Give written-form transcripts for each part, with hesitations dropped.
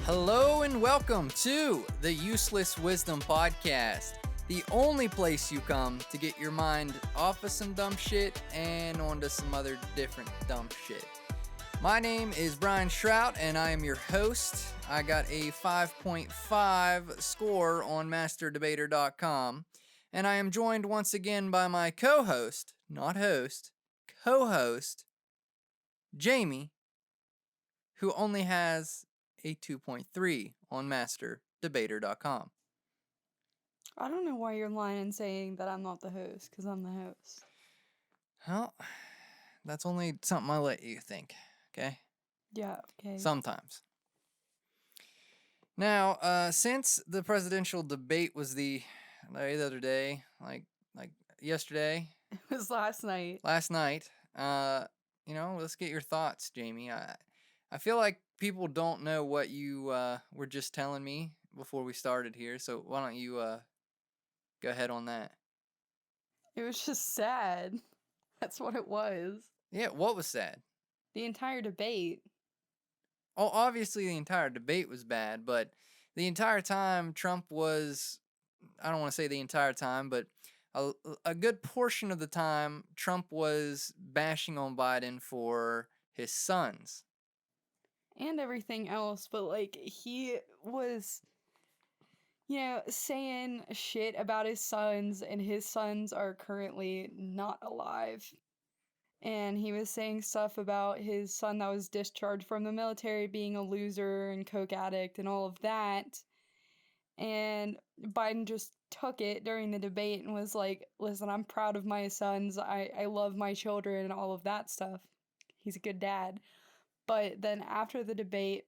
Hello and welcome to the Useless Wisdom Podcast, the only place you come to get your mind off of some dumb shit and onto some other different dumb shit. My name is Brian Shrout and I am your host. I got a 5.5 score on MasterDebater.com, and I am joined once again by my co-host, not host, co-host, Jamie, who only has a 2.3 on MasterDebater.com. I don't know why you're lying and saying that I'm not the host, because I'm the host. Well, that's only something I let you think, okay? Yeah, okay. Sometimes. Now, since the presidential debate was the other day, like yesterday, It was last night. last night, let's get your thoughts, Jamie. I feel like people don't know what you were just telling me before we started here, so why don't you go ahead on that? It was just sad. That's what it was. Yeah, what was sad? The entire debate. Oh, obviously the entire debate was bad, but the entire time Trump was, I don't want to say the entire time, but a good portion of the time Trump was bashing on Biden for his sons. And everything else, but he was, saying shit about his sons, and his sons are currently not alive. And he was saying stuff about his son that was discharged from the military being a loser and coke addict and all of that. And Biden just took it during the debate and was like, listen, I'm proud of my sons. I love my children and all of that stuff. He's a good dad. But then after the debate,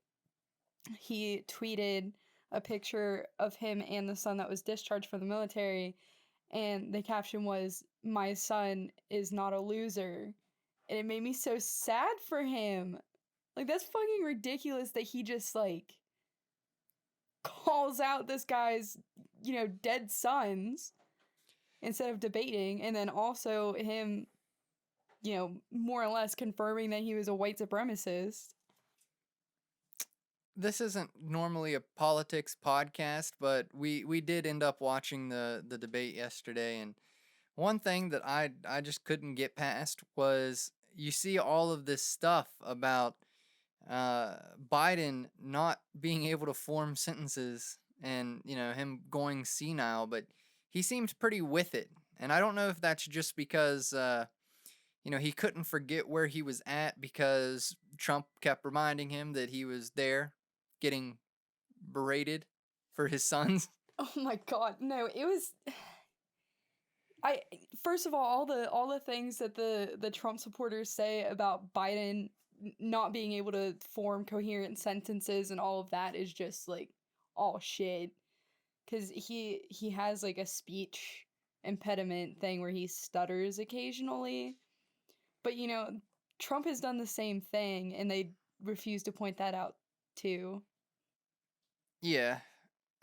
he tweeted a picture of him and the son that was discharged from the military. And the caption was, my son is not a loser. And it made me so sad for him. Like, that's fucking ridiculous that he just, calls out this guy's, dead sons instead of debating, and then also him, more or less confirming that he was a white supremacist. This isn't normally a politics podcast, but we did end up watching the debate yesterday, and one thing that I just couldn't get past was you see all of this stuff about Biden not being able to form sentences and, him going senile, but he seemed pretty with it. And I don't know if that's just because, he couldn't forget where he was at because Trump kept reminding him that he was there getting berated for his sons. Oh my god, no, it was first of all the things that the Trump supporters say about Biden not being able to form coherent sentences and all of that is just all shit, cuz he has a speech impediment thing where he stutters occasionally. But Trump has done the same thing and they refuse to point that out too. Yeah.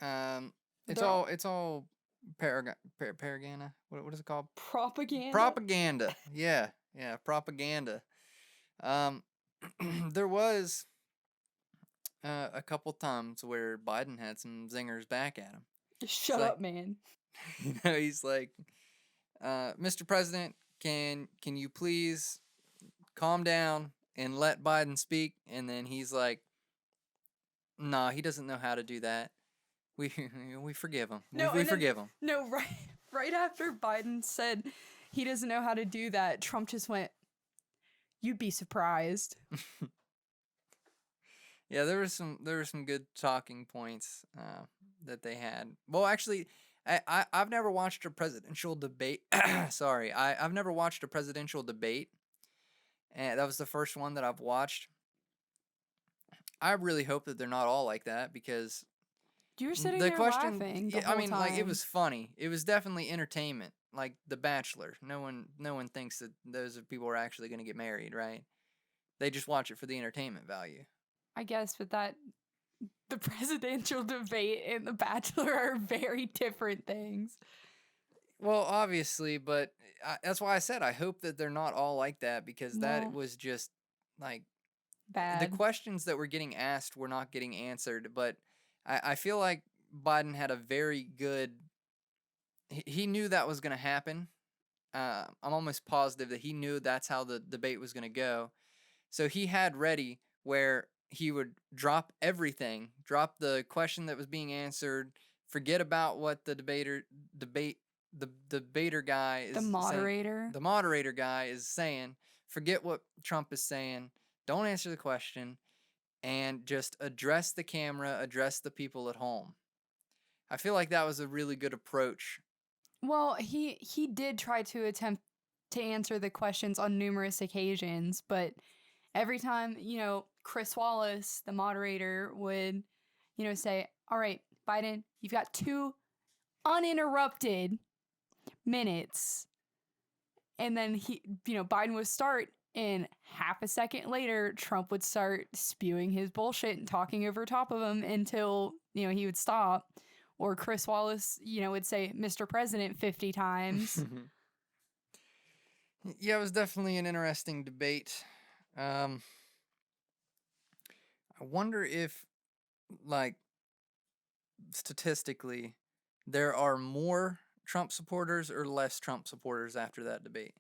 It's They're all paraganda. What is it called? propaganda. Propaganda. Yeah, propaganda. There was a couple times where Biden had some zingers back at him. Shut up, man. He's like, Mr. President, can you please calm down and let Biden speak? And then he's like, nah, he doesn't know how to do that. We forgive him. We forgive him. No, right after Biden said he doesn't know how to do that, Trump just went, "You'd be surprised." Yeah, there were some good talking points that they had. Well, actually, I've never watched a presidential debate. Sorry, I've never watched a presidential debate, and that was the first one that I've watched. I really hope that they're not all like that because you were sitting there laughing the whole time. Like, it was funny. It was definitely entertainment, like The Bachelor. No one thinks that those people are actually going to get married, right? They just watch it for the entertainment value. I guess, but the presidential debate and The Bachelor are very different things. Well, obviously, but that's why I said I hope that they're not all like that, because that was just like the bad. questions that were getting asked were not getting answered, but I feel like Biden had a very good. He knew that was going to happen. I'm almost positive that he knew that's how the debate was going to go. So he had ready where he would drop everything, drop the question that was being answered, forget about what the debater guy The is saying. moderator. The moderator guy is saying, forget what Trump is saying. Don't answer the question and just address the camera, address the people at home. I feel like that was a really good approach. Well, he did try to attempt to answer the questions on numerous occasions, but every time, Chris Wallace, the moderator, would, say, "All right, Biden, you've got 2 uninterrupted minutes." And then Biden would start, and half a second later, Trump would start spewing his bullshit and talking over top of him until, he would stop. Or Chris Wallace, would say, "Mr. President," 50 times. Yeah, it was definitely an interesting debate. I wonder if, like, statistically, there are more Trump supporters or less Trump supporters after that debate.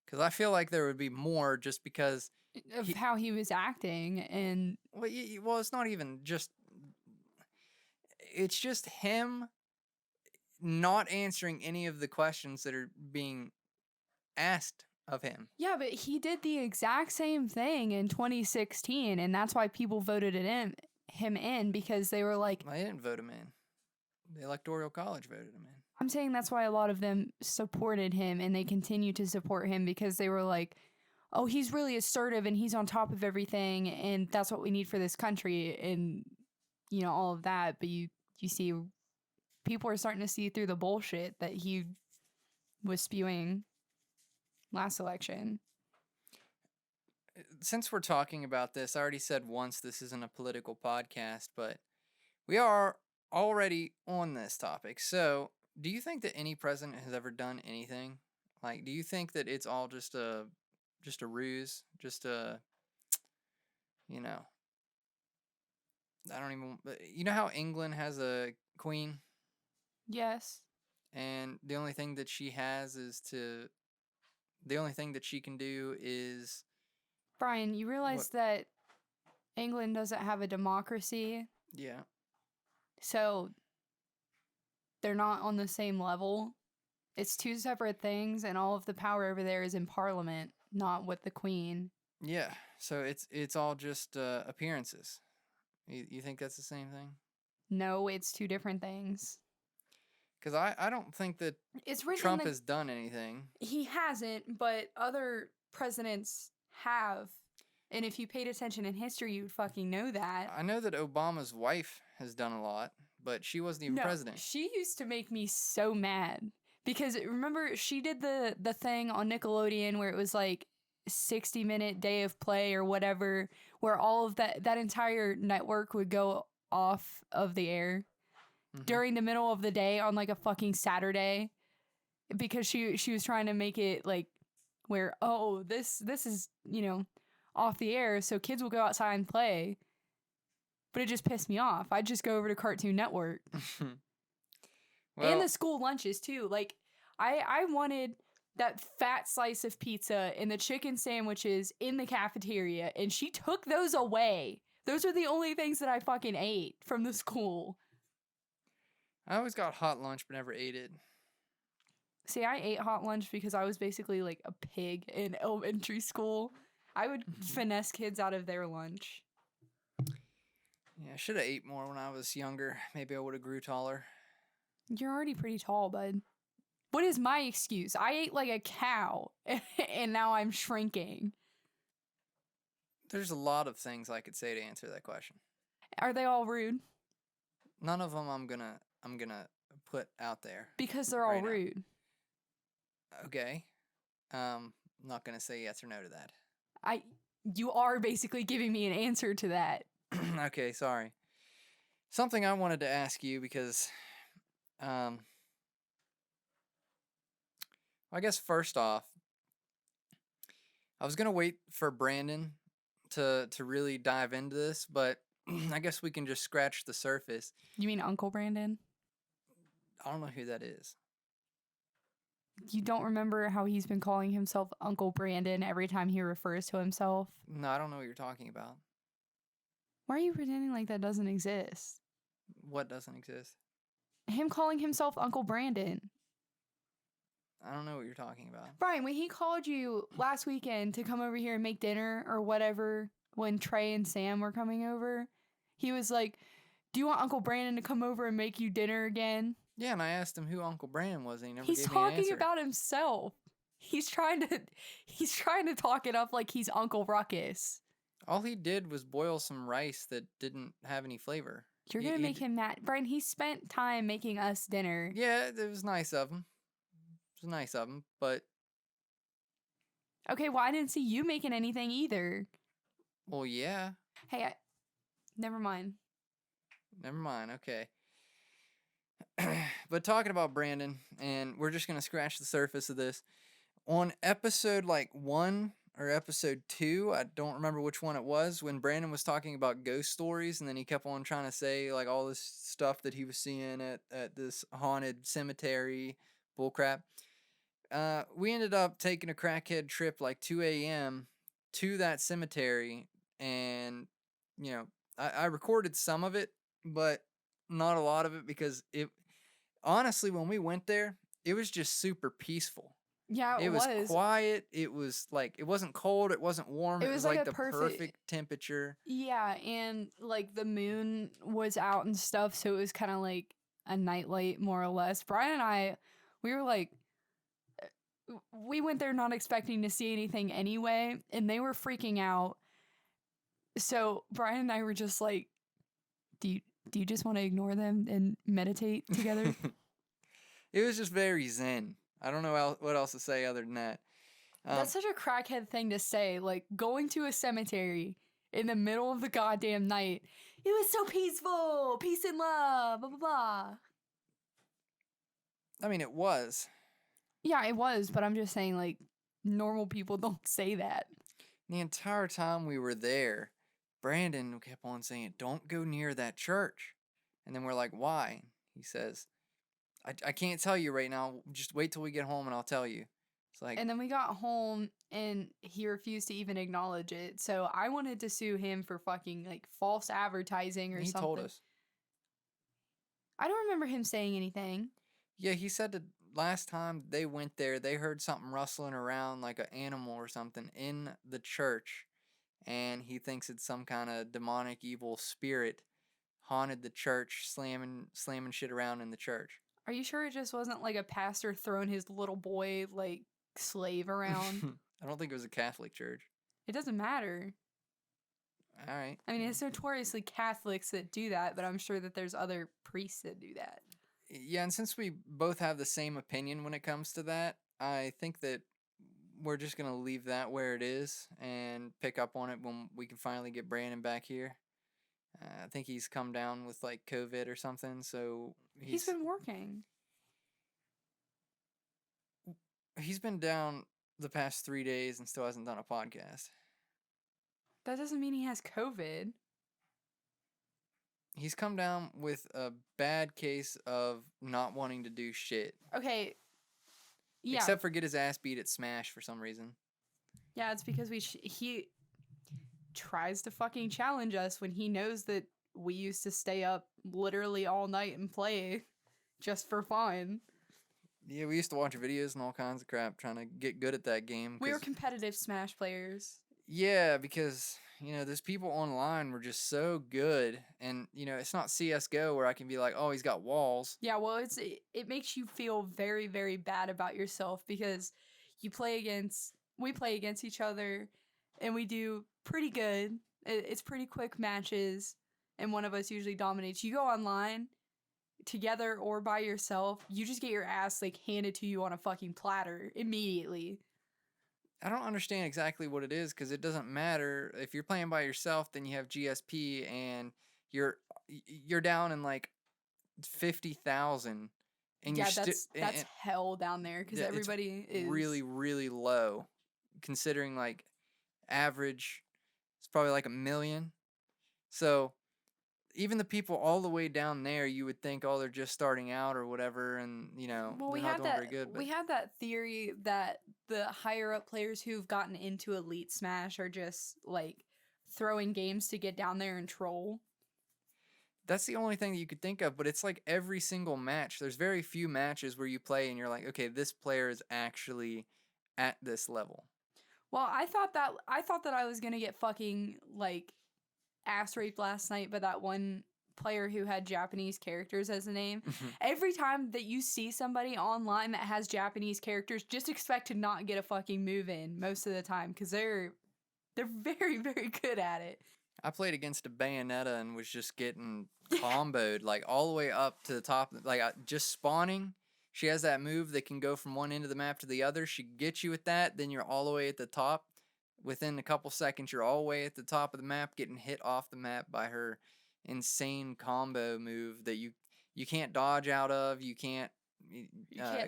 Because I feel like there would be more just because of how he was acting. And well, it's not even just. It's just him not answering any of the questions that are being asked of him. yeah, but he did the exact same thing in 2016, and that's why people voted him in, because they were like, I didn't vote him in. The Electoral College voted him in. I'm saying that's why a lot of them supported him, and they continue to support him because they were like, oh, he's really assertive and he's on top of everything, and that's what we need for this country, and all of that. But you see, people are starting to see through the bullshit that he was spewing last election. Since we're talking about this, I already said once this isn't a political podcast, but we are already on this topic. So, do you think that any president has ever done anything? Like, do you think that it's all just a ruse, just a, I don't even. You know how England has a queen, Yes. and the only thing that she has is the only thing that she can do is. Brian, you realize that England doesn't have a democracy, Yeah. so they're not on the same level. It's 2 separate things, and all of the power over there is in Parliament, not with the Queen. Yeah, so it's all just appearances. You think that's the same thing? No, it's 2 different things. Because I don't think that It's written Trump has done anything. He hasn't, but other presidents have. And if you paid attention in history, you'd fucking know that. I know that Obama's wife has done a lot, but she wasn't even president. She used to make me so mad. Because remember, she did the thing on Nickelodeon where it was like 60-minute day of play or whatever, where all of that entire network would go off of the air during the middle of the day on like a fucking Saturday, because she was trying to make it like where, oh, this is, off the air, so kids will go outside and play. But it just pissed me off. I'd just go over to Cartoon Network. Well, and the school lunches too. Like, I wanted that fat slice of pizza and the chicken sandwiches in the cafeteria, and she took those away. Those are the only things that I fucking ate from the school. I always got hot lunch but never ate it. See, I ate hot lunch because I was basically like a pig in elementary school. I would finesse kids out of their lunch. Yeah, I should have ate more when I was younger. Maybe I would have grew taller. You're already pretty tall, bud. What is my excuse? I ate like a cow, and now I'm shrinking. There's a lot of things I could say to answer that question. Are they all rude? None of them I'm gonna put out there. Because they're all rude. Okay. I'm not gonna say yes or no to that. You are basically giving me an answer to that. Okay, sorry. Something I wanted to ask you because, I guess first off, I was gonna wait for Brandon to really dive into this, but I guess we can just scratch the surface. You mean Uncle Brandon? I don't know who that is. You don't remember how he's been calling himself Uncle Brandon every time he refers to himself? No, I don't know what you're talking about. Why are you pretending like that doesn't exist? What doesn't exist? Him calling himself Uncle Brandon. I don't know what you're talking about. Brian, when he called you last weekend to come over here and make dinner or whatever, when Trey and Sam were coming over, he was like, "Do you want Uncle Brandon to come over and make you dinner again?" Yeah, and I asked him who Uncle Brandon was, and he never He's gave me an talking answer. about himself. He's trying to talk it up like he's Uncle Ruckus. All he did was boil some rice that didn't have any flavor. You're gonna make him mad, Brian. He spent time making us dinner. Yeah, it was nice of him. It was nice of him, but okay, well, I didn't see you making anything either. Well, yeah. Hey, never mind. Never mind. Okay. But talking about Brandon, and we're just gonna scratch the surface of this. On episode 1 or episode 2, I don't remember which one it was, when Brandon was talking about ghost stories, and then he kept on trying to say all this stuff that he was seeing at this haunted cemetery, bullcrap. We ended up taking a crackhead trip 2 a.m. to that cemetery, and I recorded some of it, but not a lot of it, because honestly, when we went there, it was just super peaceful. Yeah, it was quiet. It was it wasn't cold. It wasn't warm. It was the perfect temperature. Yeah, and the moon was out and stuff, so it was kind of like a nightlight, more or less. Brian and I, we were we went there not expecting to see anything anyway, and they were freaking out. So Brian and I were just like, do you just want to ignore them and meditate together? It was just very zen. I don't know what else to say other than that. That's such a crackhead thing to say. Going to a cemetery in the middle of the goddamn night. It was so peaceful. Peace and love. Blah, blah, blah. I mean, it was. Yeah, it was. But I'm just saying, normal people don't say that. The entire time we were there, Brandon kept on saying, "Don't go near that church." And then we're like, "Why?" He says, I can't tell you right now. Just wait till we get home and I'll tell you. It's and then we got home and he refused to even acknowledge it. So I wanted to sue him for fucking false advertising or something. He told us. I don't remember him saying anything. Yeah, he said that last time they went there, they heard something rustling around like an animal or something in the church. And he thinks it's some kind of demonic evil spirit haunted the church, slamming shit around in the church. Are you sure it just wasn't a pastor throwing his little boy slave around? I don't think it was a Catholic church. It doesn't matter. All right. I mean, it's notoriously Catholics that do that, but I'm sure that there's other priests that do that. Yeah, and since we both have the same opinion when it comes to that, I think that we're just going to leave that where it is and pick up on it when we can finally get Brandon back here. I think he's come down with COVID or something, so he's been working. He's been down the past 3 days and still hasn't done a podcast. That doesn't mean he has COVID. He's come down with a bad case of not wanting to do shit. Okay. Yeah. Except for get his ass beat at Smash for some reason. Yeah, it's because he tries to fucking challenge us when he knows that we used to stay up literally all night and play just for fun. Yeah, we used to watch videos and all kinds of crap trying to get good at that game. We were competitive Smash players. Yeah, because, those people online were just so good. And, it's not CSGO where I can be like, oh, he's got walls. Yeah, well, it makes you feel very, very bad about yourself because we play against each other and we do pretty good. It's pretty quick matches and one of us usually dominates. You go online together or by yourself, you just get your ass handed to you on a fucking platter immediately. I don't understand exactly what it is because it doesn't matter. If you're playing by yourself, then you have GSP and you're down in 50,000. And yeah, that's hell down there because everybody is really, really low considering average It's probably like 1 million. So even the people all the way down there, you would think, oh, they're just starting out or whatever, and Well, they're we not have doing that very good. But we have that theory that the higher up players who've gotten into Elite Smash are just like throwing games to get down there and troll. that's the only thing that you could think of. But it's like every single match. There's very few matches where you play and you're like, okay, this player is actually at this level. Well, I thought that I was gonna get fucking like ass raped last night by that one player who had Japanese characters as a name. Every time that you see somebody online that has Japanese characters, just expect to not get a fucking move in most of the time because they're very, very good at it. I played against a Bayonetta and was just getting comboed like all the way up to the top. Like just spawning. She has that move that can go from one end of the map to the other. She gets you with that, then you're all the way at the top. Within a couple seconds, you're all the way at the top of the map, getting hit off the map by her insane combo move that you can't dodge out of, you can't,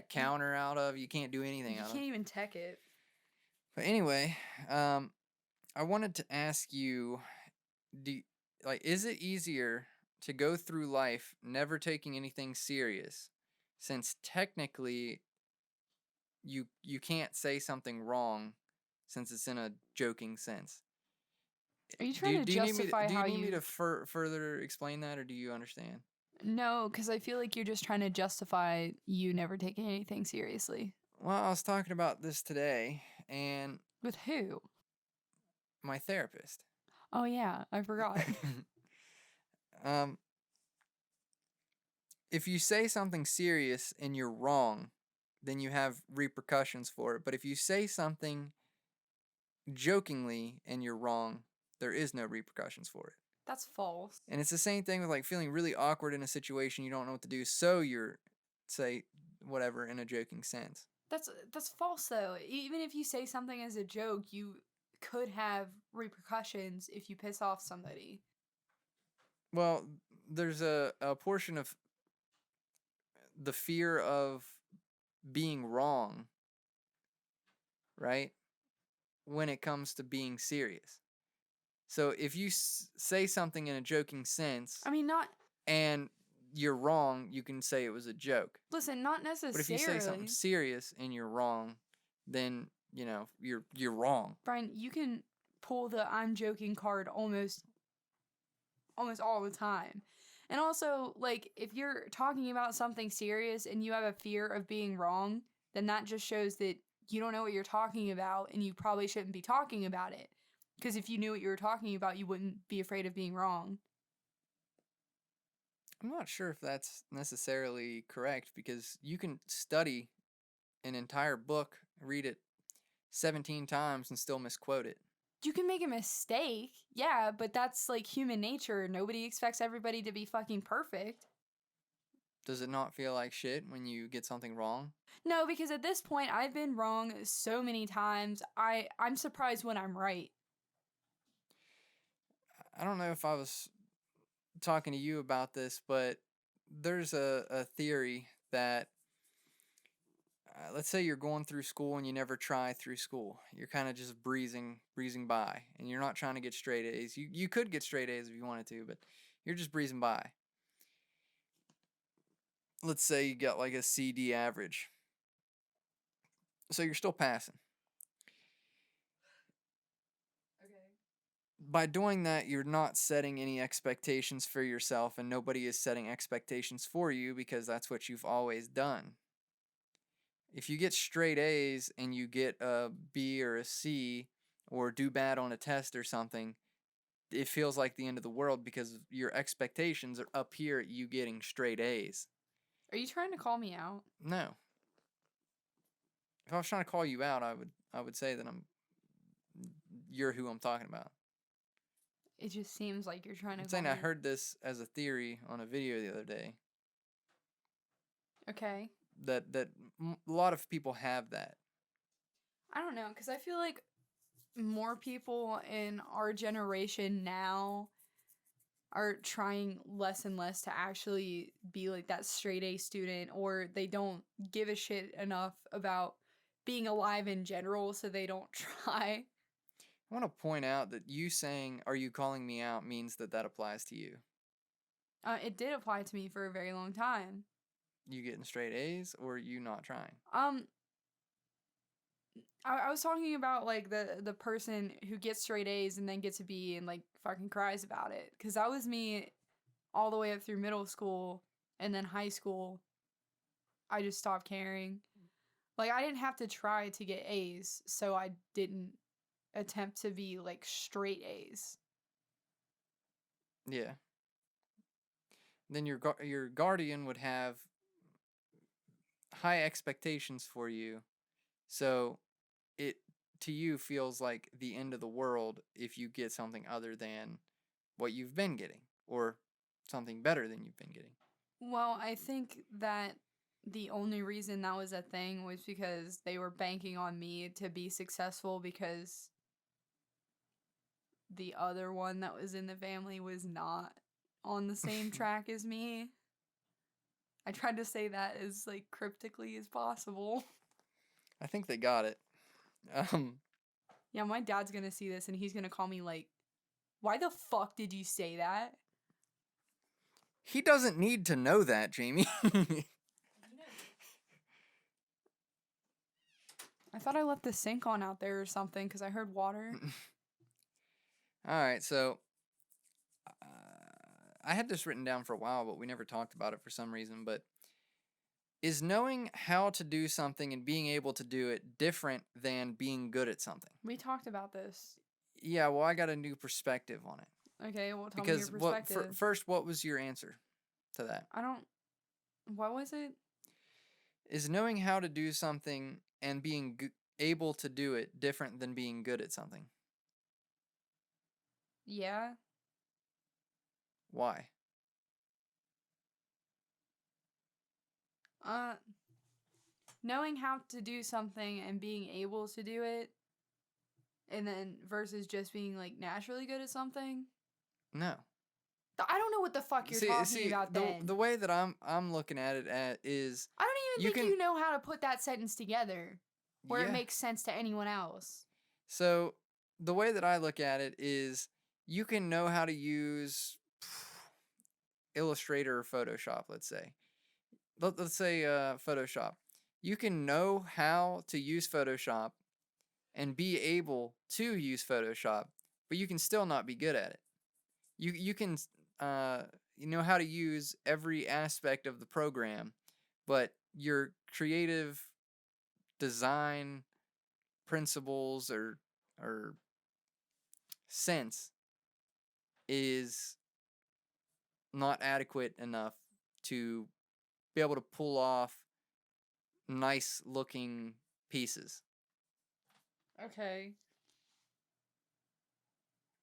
counter out of, you can't do anything out of. You can't even tech it. But anyway, I wanted to ask you, is it easier to go through life never taking anything serious, since technically you can't say something wrong since it's in a joking sense? Are you trying to justify how you... Do you need me to further explain that, or do you understand? No, because I feel like you're just trying to justify you never taking anything seriously. Well, I was talking about this today, and... With who? My therapist. Oh, yeah, I forgot. If you say something serious and you're wrong, then you have repercussions for it. But if you say something jokingly and you're wrong, there is no repercussions for it. That's false. And it's the same thing with like feeling really awkward in a situation, you don't know what to do, so you're say whatever in a joking sense. That's false though. Even if you say something as a joke, you could have repercussions if you piss off somebody. Well, there's a portion of the fear of being wrong, right? When it comes to being serious. So if you say something in a joking sense, I mean, not... and you're wrong, you can say it was a joke. Listen, not necessarily. But if you say something serious and you're wrong, then, you're wrong. Brian, you can pull the I'm joking card almost all the time. And also, like, if you're talking about something serious and you have a fear of being wrong, then that just shows that you don't know what you're talking about and you probably shouldn't be talking about it. Because if you knew what you were talking about, you wouldn't be afraid of being wrong. I'm not sure if that's necessarily correct, because you can study an entire book, read it 17 times, and still misquote it. You can make a mistake, yeah, but that's like human nature. Nobody expects everybody to be fucking perfect. Does it not feel like shit when you get something wrong? No, because at this point, I've been wrong so many times, I'm surprised when I'm right. I don't know if I was talking to you about this, but there's a theory that, let's say you're going through school and you never try through school. You're kind of just breezing by, and you're not trying to get straight A's. You could get straight A's if you wanted to, but you're just breezing by. Let's say you got like a CD average. So you're still passing. By doing that, you're not setting any expectations for yourself, and nobody is setting expectations for you, because that's what you've always done. If you get straight A's and you get a B or a C, or do bad on a test or something, it feels like the end of the world, because your expectations are up here at you getting straight A's. Are you trying to call me out? No. If I was trying to call you out, I would say that you're who I'm talking about. It just seems like you're trying to... I'm saying I heard this as a theory on a video the other day. Okay. That a lot of people have that. I don't know, because I feel like more people in our generation now are trying less and less to actually be like that straight A student, or they don't give a shit enough about being alive in general, so they don't try. I want to point out that you saying, "Are you calling me out?" means that applies to you. It did apply to me for a very long time. You getting straight A's or you not trying? I was talking about like the person who gets straight A's and then gets a B and like fucking cries about it, because that was me all the way up through middle school, and then high school I just stopped caring. Like, I didn't have to try to get A's, so I didn't attempt to be like straight A's. Yeah. Then your guardian would have high expectations for you, so it to you feels like the end of the world if you get something other than what you've been getting, or something better than you've been getting. Well, I think that the only reason that was a thing was because they were banking on me to be successful, because the other one that was in the family was not on the same track as me. I tried to say that as like cryptically as possible. I think they got it. Yeah, my dad's gonna see this and he's gonna call me like, why the fuck did you say that? He doesn't need to know that, Jamie. I thought I left the sink on out there or something because I heard water. All right, so I had this written down for a while, but we never talked about it for some reason. But is knowing how to do something and being able to do it different than being good at something? We talked about this. Yeah, well, I got a new perspective on it. Okay, well, tell me your perspective. First, what was your answer to that? What was it? Is knowing how to do something and being able to do it different than being good at something? Yeah. Why? Knowing how to do something and being able to do it, and then versus just being like naturally good at something. No. I don't know what the fuck you're talking about then. The way that I'm looking at it is... I don't even think you know how to put that sentence together where it makes sense to anyone else. So, the way that I look at it is you can know how to use Illustrator or Photoshop, let's say. Let's say Photoshop. You can know how to use Photoshop and be able to use Photoshop, but you can still not be good at it. You can you know how to use every aspect of the program, but your creative design principles or sense is not adequate enough to be able to pull off nice looking pieces. Okay.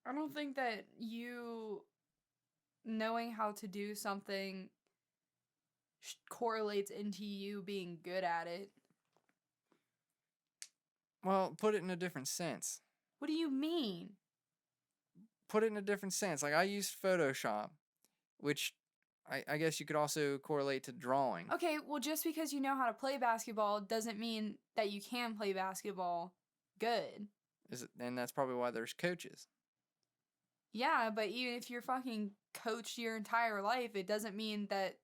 I don't think that you knowing how to do something correlates into you being good at it. Well, put it in a different sense. What do you mean? Put it in a different sense. Like, I used Photoshop, which I guess you could also correlate to drawing. Okay, well, just because you know how to play basketball doesn't mean that you can play basketball good. And that's probably why there's coaches. Yeah, but even if you're fucking coached your entire life, it doesn't mean that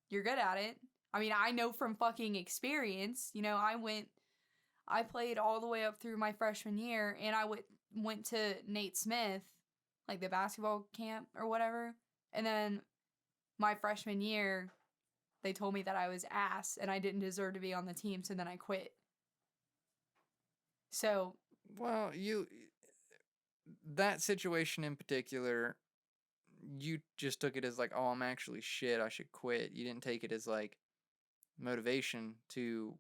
you're good at it. I mean, I know from fucking experience. You know, I played all the way up through my freshman year, and I went to Nate Smith, like the basketball camp or whatever. And then my freshman year, they told me that I was ass and I didn't deserve to be on the team, so then I quit. So, well, that situation in particular, you just took it as like, oh, I'm actually shit, I should quit. You didn't take it as like motivation to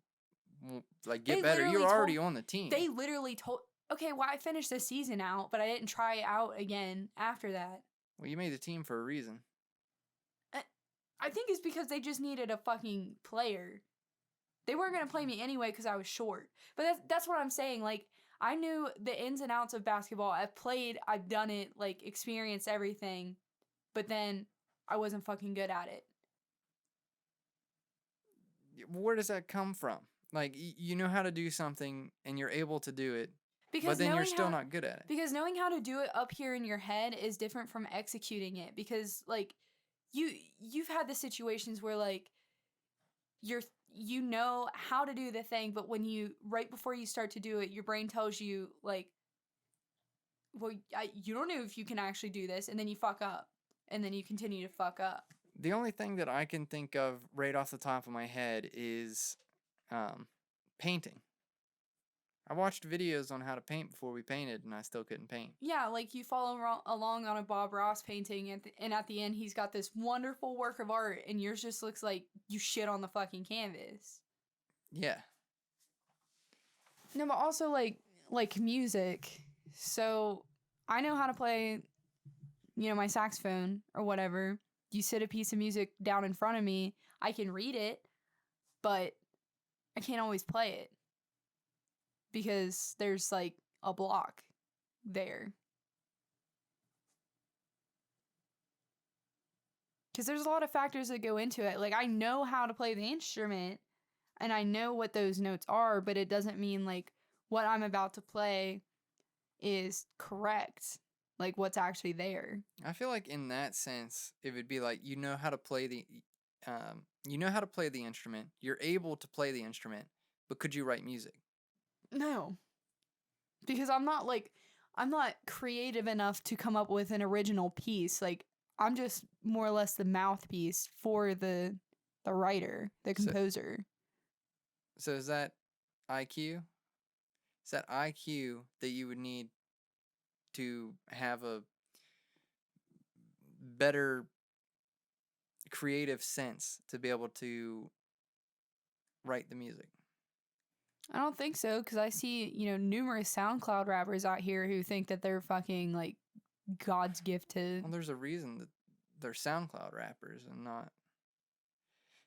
like get better. You're already on the team. They literally told, okay, well, I finished the season out, but I didn't try out again after that. Well, you made the team for a reason. I think it's because they just needed a fucking player. They weren't going to play me anyway because I was short. But that's what I'm saying. Like, I knew the ins and outs of basketball. I've played, I've done it, like, experienced everything. But then I wasn't fucking good at it. Where does that come from? Like, you know how to do something and you're able to do it. Because but then you're knowing still how not good at it. because knowing how to do it up here in your head is different from executing it. Because like you've had the situations where like you know how to do the thing, but when you right before you start to do it, your brain tells you like, well, you don't know if you can actually do this, and then you fuck up, and then you continue to fuck up. The only thing that I can think of right off the top of my head is painting. I watched videos on how to paint before we painted, and I still couldn't paint. Yeah, like you follow along on a Bob Ross painting, and at the end, he's got this wonderful work of art, and yours just looks like you shit on the fucking canvas. Yeah. No, but also like music. So I know how to play, my saxophone or whatever. You sit a piece of music down in front of me, I can read it, but I can't always play it because there's like a block there. Because there's a lot of factors that go into it. Like, I know how to play the instrument and I know what those notes are, but it doesn't mean like what I'm about to play is correct. Like, what's actually there. I feel like in that sense, it would be like you know how to play the instrument. You're able to play the instrument, but could you write music? No. Because I'm not creative enough to come up with an original piece. Like, I'm just more or less the mouthpiece for the writer, the composer. So is that IQ? Is that IQ that you would need to have a better creative sense to be able to write the music? I don't think so, because I see, numerous SoundCloud rappers out here who think that they're fucking, like, God's gift to... Well, there's a reason that they're SoundCloud rappers and not...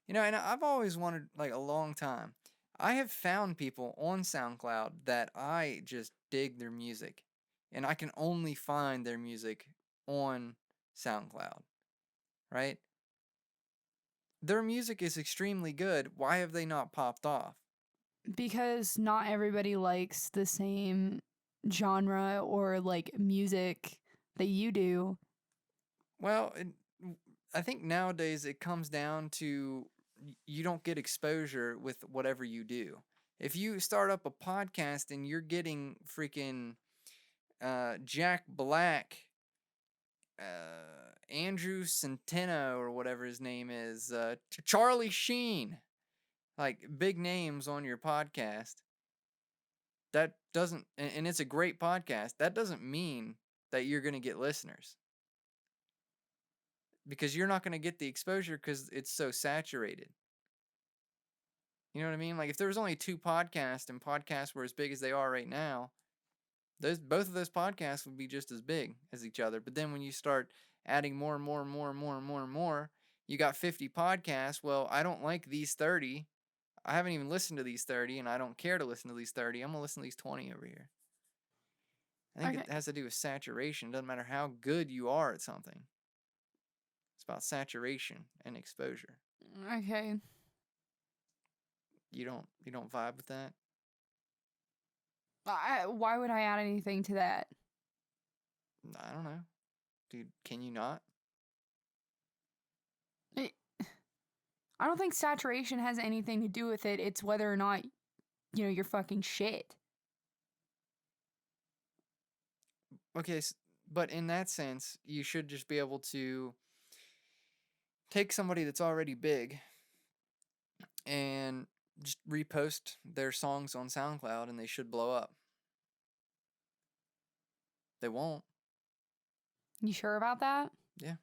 and I've always wanted, like, a long time. I have found people on SoundCloud that I just dig their music. And I can only find their music on SoundCloud. Right? Their music is extremely good. Why have they not popped off? Because not everybody likes the same genre or, like, music that you do. Well, I think nowadays it comes down to you don't get exposure with whatever you do. If you start up a podcast and you're getting freaking Jack Black, Andrew Centeno or whatever his name is, Charlie Sheen, like big names on your podcast, that doesn't, and it's a great podcast, that doesn't mean that you're going to get listeners. Because you're not going to get the exposure because it's so saturated. You know what I mean? Like if there was only 2 podcasts and podcasts were as big as they are right now, both of those podcasts would be just as big as each other. But then when you start adding more and more and more and more and more and more, you got 50 podcasts. Well, I don't like these 30. I haven't even listened to these 30 and I don't care to listen to these 30. I'm going to listen to these 20 over here. I think it has to do with saturation. It doesn't matter how good you are at something. It's about saturation and exposure. Okay. You don't vibe with that? Why would I add anything to that? I don't know. Dude, can you not? I don't think saturation has anything to do with it. It's whether or not, you're fucking shit. Okay, but in that sense, you should just be able to take somebody that's already big and just repost their songs on SoundCloud and they should blow up. They won't. You sure about that? Yeah.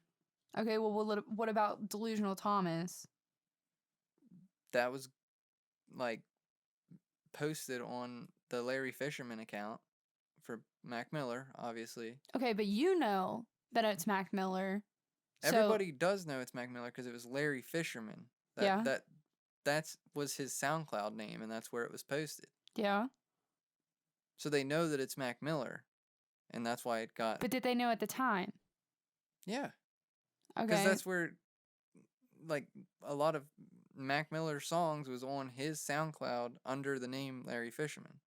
Okay, well, what about Delusional Thomas? That was, like, posted on the Larry Fisherman account for Mac Miller, obviously. Okay, but you know that it's Mac Miller. Everybody does know it's Mac Miller because it was Larry Fisherman. That was his SoundCloud name, and that's where it was posted. Yeah. So they know that it's Mac Miller, and that's why it got... But did they know at the time? Yeah. Okay. Because that's where, like, a lot of Mac Miller songs was on his SoundCloud under the name Larry Fisherman.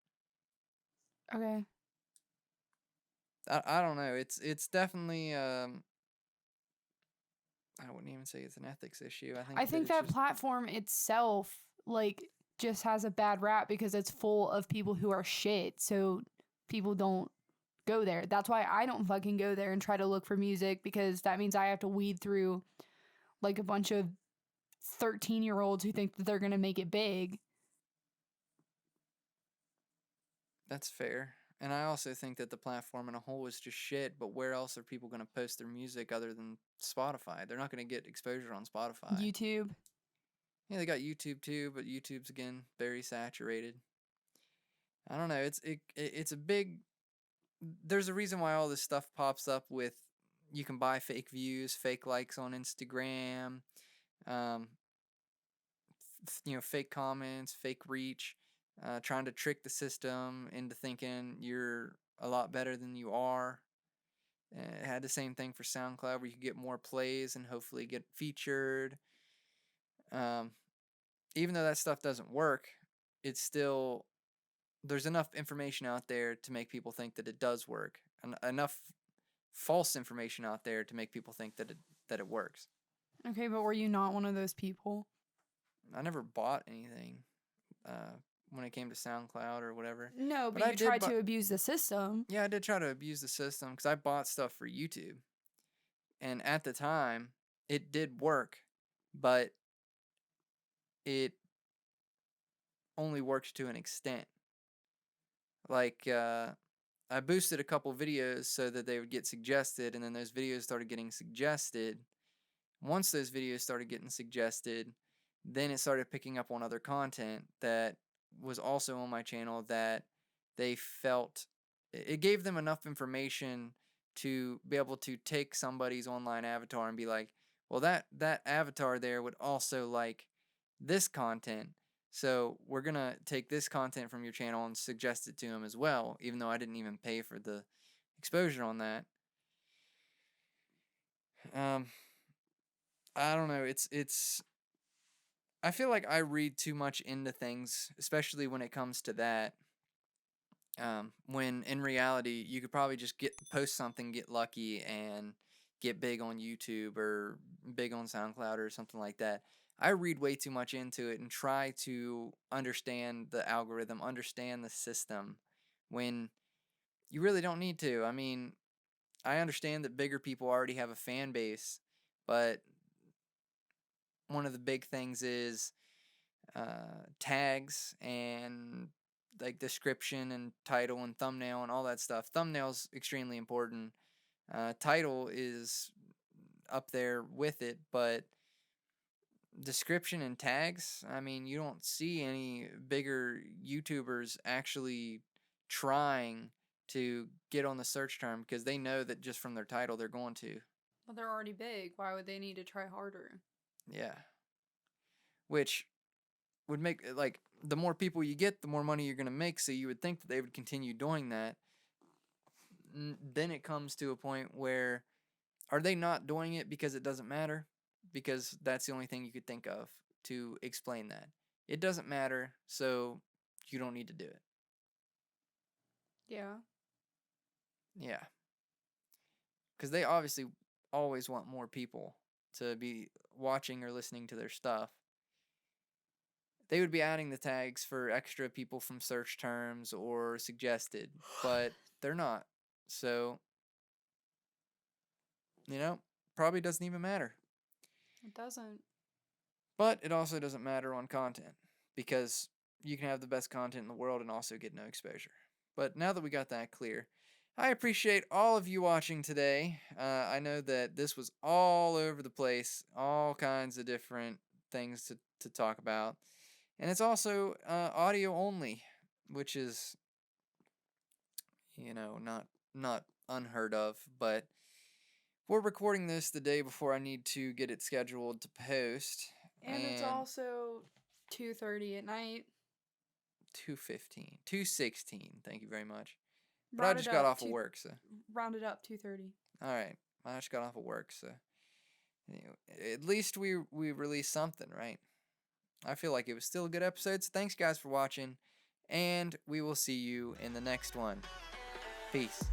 Okay. I don't know. It's definitely I wouldn't even say it's an ethics issue. I think I that think it's that just platform itself, like, just has a bad rap because it's full of people who are shit. So people don't go there. That's why I don't fucking go there and try to look for music, because that means I have to weed through like a bunch of 13-year-olds who think that they're going to make it big. that's fair. And I also think that the platform in a whole is just shit, but where else are people going to post their music other than Spotify? They're not going to get exposure on Spotify. YouTube. Yeah, they got YouTube too, but YouTube's again very saturated. I don't know. It's a big. There's a reason why all this stuff pops up with. You can buy fake views, fake likes on Instagram, um, fake comments, fake reach, trying to trick the system into thinking you're a lot better than you are. It had the same thing for SoundCloud, where you could get more plays and hopefully get featured. Um, Even though that stuff doesn't work, it's still there's enough information out there to make people think that it does work, and enough false information out there to make people think that it works. Okay, but were you not one of those people? I never bought anything when it came to SoundCloud or whatever. No, But but I you did tried to abuse the system. yeah, I did try to abuse the system because I bought stuff for YouTube. And at the time, it did work, but it only worked to an extent. Like, I boosted a couple videos so that they would get suggested, and then those videos started getting suggested. Once those videos started getting suggested, then it started picking up on other content that was also on my channel that they felt it gave them enough information to be able to take somebody's online avatar and be like, well, that avatar there would also like this content. So we're going to take this content from your channel and suggest it to them as well, even though I didn't even pay for the exposure on that. I don't know. It's I feel like I read too much into things, especially when it comes to that. When in reality, you could probably just post something, get lucky, and get big on YouTube or big on SoundCloud or something like that. I read way too much into it and try to understand the algorithm, understand the system, when you really don't need to. I mean, I understand that bigger people already have a fan base, but one of the big things is tags and like description and title and thumbnail and all that stuff. Thumbnail's extremely important. Title is up there with it, but description and tags, I mean, you don't see any bigger YouTubers actually trying to get on the search term because they know that just from their title they're going to. Well, they're already big. Why would they need to try harder? Yeah. Which would make like the more people you get, the more money you're going to make, so you would think that they would continue doing that. Then it comes to a point where are they not doing it because it doesn't matter? Because that's the only thing you could think of to explain that. It doesn't matter, so you don't need to do it. Yeah. Yeah. Because they obviously always want more people to be watching or listening to their stuff. They would be adding the tags for extra people from search terms or suggested, but they're not. So, probably doesn't even matter. It doesn't. But it also doesn't matter on content, because you can have the best content in the world and also get no exposure. But now that we got that clear, I appreciate all of you watching today. I know that this was all over the place, all kinds of different things to talk about. And it's also audio only, which is, not unheard of. But we're recording this the day before I need to get it scheduled to post. And it's also 2:30 at night. 2:15, 2:16. Thank you very much. But I just got off of work, so round it up 2:30. all right. I just got off of work, so at least we released something, right? I feel like it was still a good episode. So thanks, guys, for watching, and we will see you in the next one. Peace.